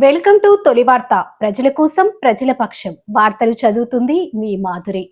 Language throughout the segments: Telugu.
వెల్కమ్ టు తొలి వార్త. ప్రజల కోసం ప్రజల పక్షం. వార్తలు చదువుతుంది మీ మాధురి.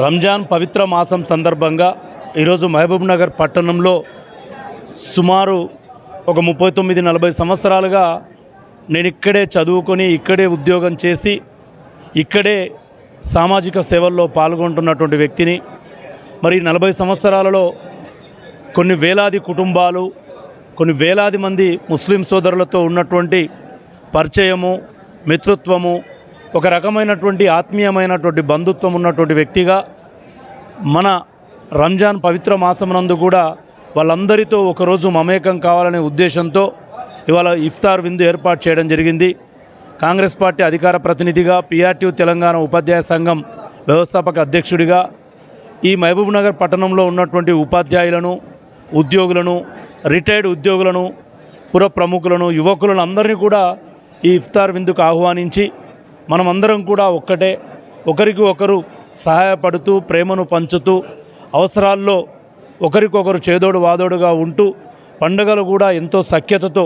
రంజాన్ పవిత్ర మాసం సందర్భంగా ఈరోజు మహబూబ్ నగర్ పట్టణంలో సుమారు ఒక 39-40 సంవత్సరాలుగా నేను ఇక్కడే చదువుకొని ఇక్కడే ఉద్యోగం చేసి ఇక్కడే సామాజిక సేవల్లో పాల్గొంటున్నటువంటి వ్యక్తిని. మరి 40 సంవత్సరాలలో కొన్ని వేలాది కుటుంబాలు, కొన్ని వేలాది మంది ముస్లిం సోదరులతో ఉన్నటువంటి పరిచయము, మిత్రత్వము, ఒక రకమైనటువంటి ఆత్మీయమైనటువంటి బంధుత్వం ఉన్నటువంటి వ్యక్తిగా మన రంజాన్ పవిత్ర మాసమునందు కూడా వాళ్ళందరితో ఒకరోజు మమేకం కావాలనే ఉద్దేశంతో ఇవాళ ఇఫ్తార్ విందు ఏర్పాటు చేయడం జరిగింది. కాంగ్రెస్ పార్టీ అధికార ప్రతినిధిగా, పిఆర్టీ తెలంగాణ ఉపాధ్యాయ సంఘం వ్యవస్థాపక అధ్యక్షుడిగా ఈ మహబూబ్ నగర్ పట్టణంలో ఉన్నటువంటి ఉపాధ్యాయులను, ఉద్యోగులను, రిటైర్డ్ ఉద్యోగులను, పుర ప్రముఖులను, యువకులను అందరినీ కూడా ఈ ఇఫ్తార్ విందుకు ఆహ్వానించి మనమందరం కూడా ఒక్కటే, ఒకరికి ఒకరు సహాయపడుతూ, ప్రేమను పంచుతూ, అవసరాల్లో ఒకరికొకరు చేదోడు వాదోడుగా ఉంటూ, పండుగలు కూడా ఎంతో సఖ్యతతో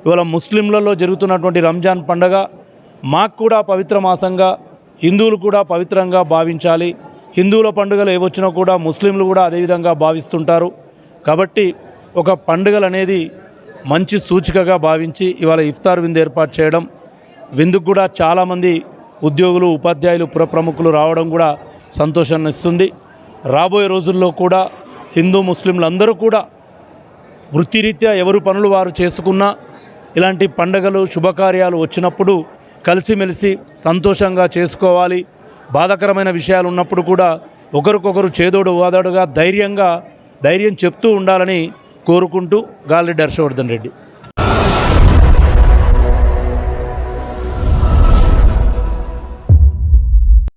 ఇవాళ ముస్లింలలో జరుగుతున్నటువంటి రంజాన్ పండుగ మాకు కూడా పవిత్ర మాసంగా, హిందువులు కూడా పవిత్రంగా భావించాలి. హిందువుల పండుగలు ఏవొచ్చినా కూడా ముస్లింలు కూడా అదేవిధంగా భావిస్తుంటారు. కాబట్టి ఒక పండుగలు అనేది మంచి సూచికగా భావించి ఇవాళ ఇఫ్తార్ విందు ఏర్పాటు చేయడం, విందుకు కూడా చాలామంది ఉద్యోగులు, ఉపాధ్యాయులు, పుర ప్రముఖులు రావడం కూడా సంతోషాన్ని ఇస్తుంది. రాబోయే రోజుల్లో కూడా హిందూ ముస్లింలు అందరూ కూడా వృత్తిరీత్యా ఎవరు పనులు వారు చేసుకున్నా ఇలాంటి పండగలు, శుభకార్యాలు వచ్చినప్పుడు కలిసిమెలిసి సంతోషంగా చేసుకోవాలి. బాధాకరమైన విషయాలు ఉన్నప్పుడు కూడా ఒకరికొకరు చేదోడు వాదోడుగా ధైర్యం చెప్తూ ఉండాలని కోరుకుంటూ గాలిరెడ్డి హర్షవర్ధన్ రెడ్డి.